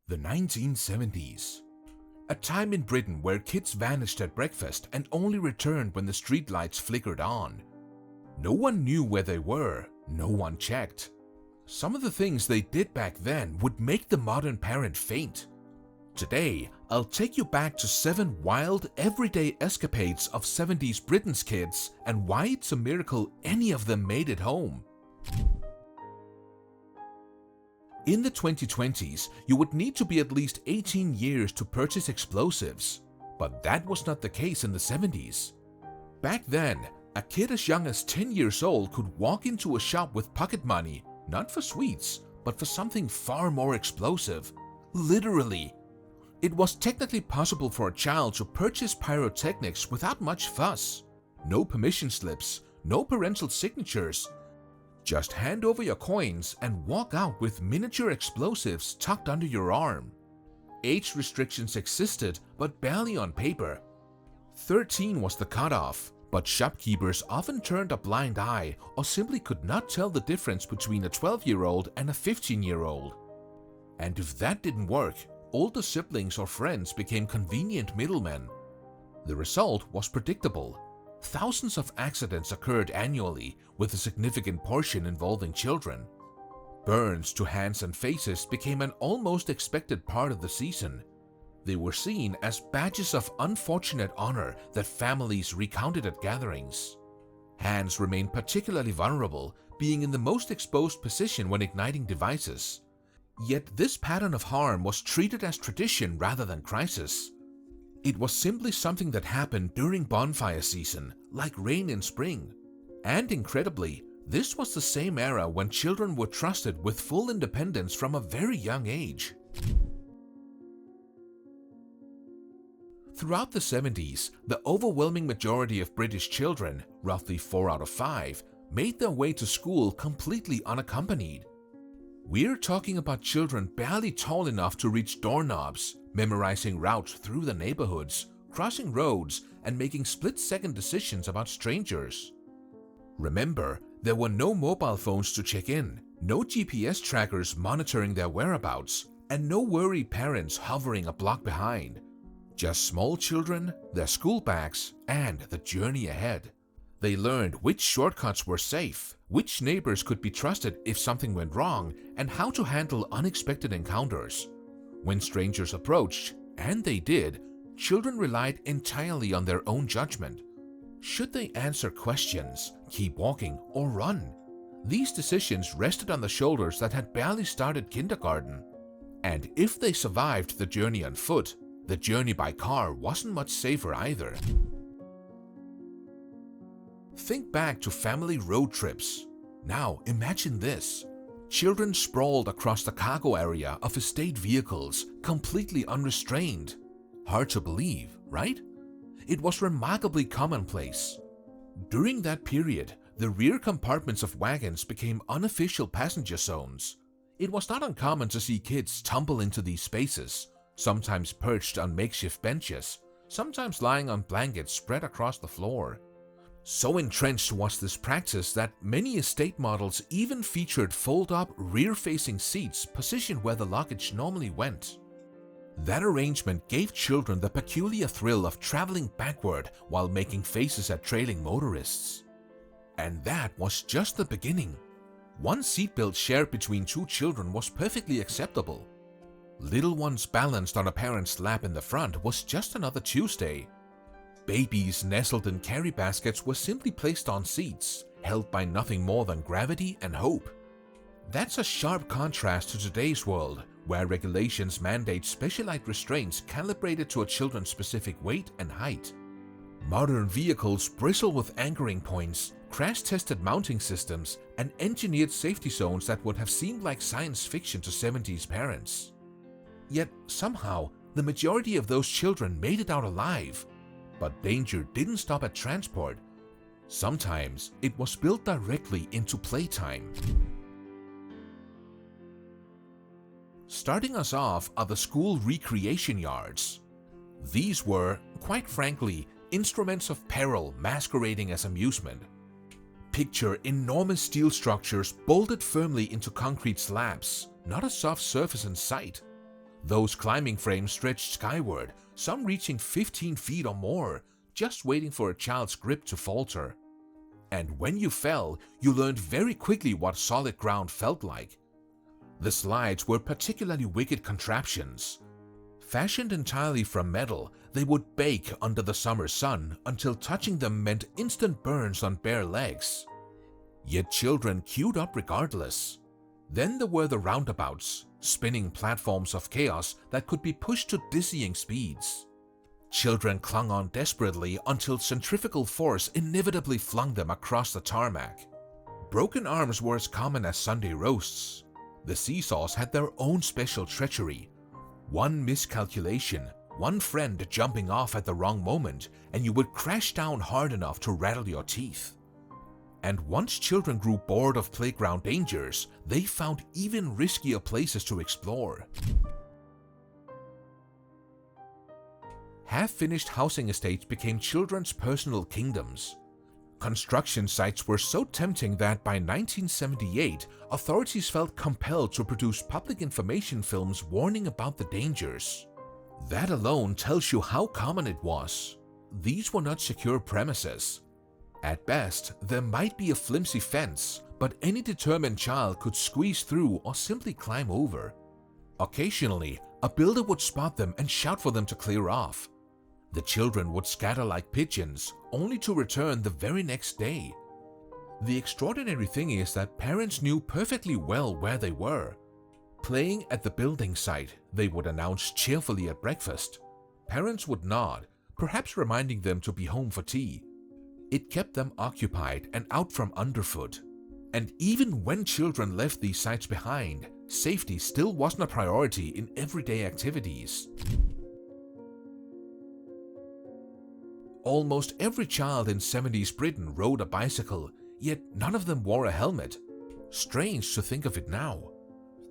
The 1970s. A time in Britain where kids vanished at breakfast and only returned when the streetlights flickered on. No one knew where they were, no one checked. Some of the things they did back then would make the modern parent faint. Today, I'll take you back to 7 wild, everyday escapades of 70s Britain's kids and why it's a miracle any of them made it home. In the 2020s, you would need to be at least 18 years to purchase explosives, but that was not the case in the 70s. Back then, a kid as young as 10 years old could walk into a shop with pocket money, not for sweets, but for something far more explosive. Literally. It was technically possible for a child to purchase pyrotechnics without much fuss. No permission slips, no parental signatures. Just hand over your coins and walk out with miniature explosives tucked under your arm. Age restrictions existed, but barely on paper. 13 was the cutoff, but shopkeepers often turned a blind eye or simply could not tell the difference between a 12-year-old and a 15-year-old. And if that didn't work, older siblings or friends became convenient middlemen. The result was predictable. Thousands of accidents occurred annually, with a significant portion involving children. Burns to hands and faces became an almost expected part of the season. They were seen as badges of unfortunate honor that families recounted at gatherings. Hands remained particularly vulnerable, being in the most exposed position when igniting devices. Yet this pattern of harm was treated as tradition rather than crisis. It was simply something that happened during bonfire season, like rain in spring. And incredibly, this was the same era when children were trusted with full independence from a very young age. Throughout the 70s, the overwhelming majority of British children, roughly 4 out of 5, made their way to school completely unaccompanied. We're talking about children barely tall enough to reach doorknobs, memorizing routes through the neighborhoods, crossing roads, and making split-second decisions about strangers. Remember, there were no mobile phones to check in, no GPS trackers monitoring their whereabouts, and no worried parents hovering a block behind. Just small children, their school bags, and the journey ahead. They learned which shortcuts were safe, which neighbors could be trusted if something went wrong, and how to handle unexpected encounters. When strangers approached, and they did, children relied entirely on their own judgment. Should they answer questions, keep walking, or run? These decisions rested on the shoulders that had barely started kindergarten. And if they survived the journey on foot, the journey by car wasn't much safer either. Think back to family road trips. Now imagine this. Children sprawled across the cargo area of estate vehicles, completely unrestrained. Hard to believe, right? It was remarkably commonplace. During that period, the rear compartments of wagons became unofficial passenger zones. It was not uncommon to see kids tumble into these spaces, sometimes perched on makeshift benches, sometimes lying on blankets spread across the floor. So entrenched was this practice that many estate models even featured fold-up, rear-facing seats positioned where the luggage normally went. That arrangement gave children the peculiar thrill of traveling backward while making faces at trailing motorists. And that was just the beginning. One seatbelt shared between 2 children was perfectly acceptable. Little ones balanced on a parent's lap in the front was just another Tuesday. Babies nestled in carry baskets were simply placed on seats, held by nothing more than gravity and hope. That's a sharp contrast to today's world, where regulations mandate specialized restraints calibrated to a children's specific weight and height. Modern vehicles bristle with anchoring points, crash-tested mounting systems, and engineered safety zones that would have seemed like science fiction to 70s parents. Yet somehow, the majority of those children made it out alive. But danger didn't stop at transport. Sometimes it was built directly into playtime. Starting us off are the school recreation yards. These were, quite frankly, instruments of peril masquerading as amusement. Picture enormous steel structures bolted firmly into concrete slabs, not a soft surface in sight. Those climbing frames stretched skyward, some reaching 15 feet or more, just waiting for a child's grip to falter. And when you fell, you learned very quickly what solid ground felt like. The slides were particularly wicked contraptions. Fashioned entirely from metal, they would bake under the summer sun until touching them meant instant burns on bare legs. Yet children queued up regardless. Then there were the roundabouts, spinning platforms of chaos that could be pushed to dizzying speeds. Children clung on desperately until centrifugal force inevitably flung them across the tarmac. Broken arms were as common as Sunday roasts. The seesaws had their own special treachery. One miscalculation, one friend jumping off at the wrong moment, and you would crash down hard enough to rattle your teeth. And once children grew bored of playground dangers, they found even riskier places to explore. Half-finished housing estates became children's personal kingdoms. Construction sites were so tempting that by 1978, authorities felt compelled to produce public information films warning about the dangers. That alone tells you how common it was. These were not secure premises. At best, there might be a flimsy fence, but any determined child could squeeze through or simply climb over. Occasionally, a builder would spot them and shout for them to clear off. The children would scatter like pigeons, only to return the very next day. The extraordinary thing is that parents knew perfectly well where they were. Playing at the building site, they would announce cheerfully at breakfast. Parents would nod, perhaps reminding them to be home for tea. It kept them occupied and out from underfoot. And even when children left these sites behind, safety still wasn't a priority in everyday activities. Almost every child in 70s Britain rode a bicycle, yet none of them wore a helmet. Strange to think of it now.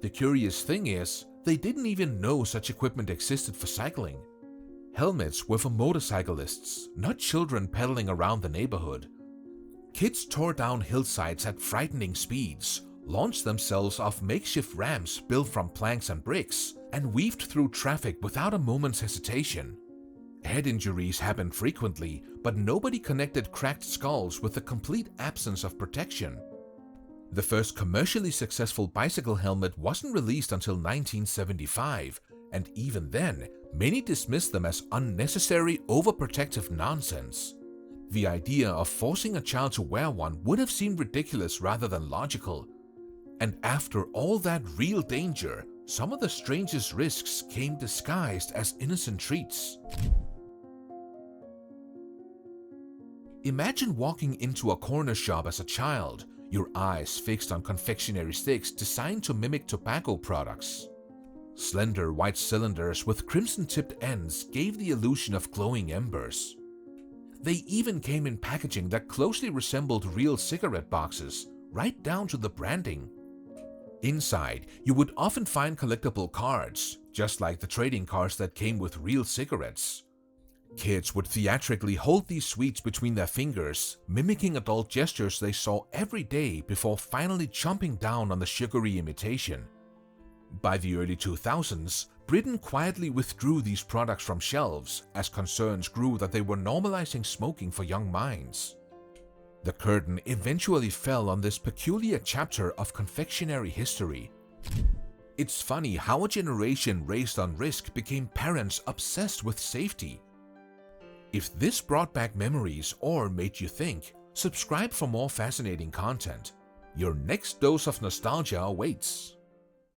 The curious thing is, they didn't even know such equipment existed for cycling. Helmets were for motorcyclists, not children pedaling around the neighborhood. Kids tore down hillsides at frightening speeds, launched themselves off makeshift ramps built from planks and bricks, and weaved through traffic without a moment's hesitation. Head injuries happened frequently, but nobody connected cracked skulls with the complete absence of protection. The first commercially successful bicycle helmet wasn't released until 1975, and even then, many dismissed them as unnecessary, overprotective nonsense. The idea of forcing a child to wear one would have seemed ridiculous rather than logical. And after all that real danger, some of the strangest risks came disguised as innocent treats. Imagine walking into a corner shop as a child, your eyes fixed on confectionery sticks designed to mimic tobacco products. Slender white cylinders with crimson-tipped ends gave the illusion of glowing embers. They even came in packaging that closely resembled real cigarette boxes, right down to the branding. Inside, you would often find collectible cards, just like the trading cards that came with real cigarettes. Kids would theatrically hold these sweets between their fingers, mimicking adult gestures they saw every day before finally chomping down on the sugary imitation. By the early 2000s, Britain quietly withdrew these products from shelves as concerns grew that they were normalizing smoking for young minds. The curtain eventually fell on this peculiar chapter of confectionery history. It's funny how a generation raised on risk became parents obsessed with safety. If this brought back memories or made you think, subscribe for more fascinating content. Your next dose of nostalgia awaits.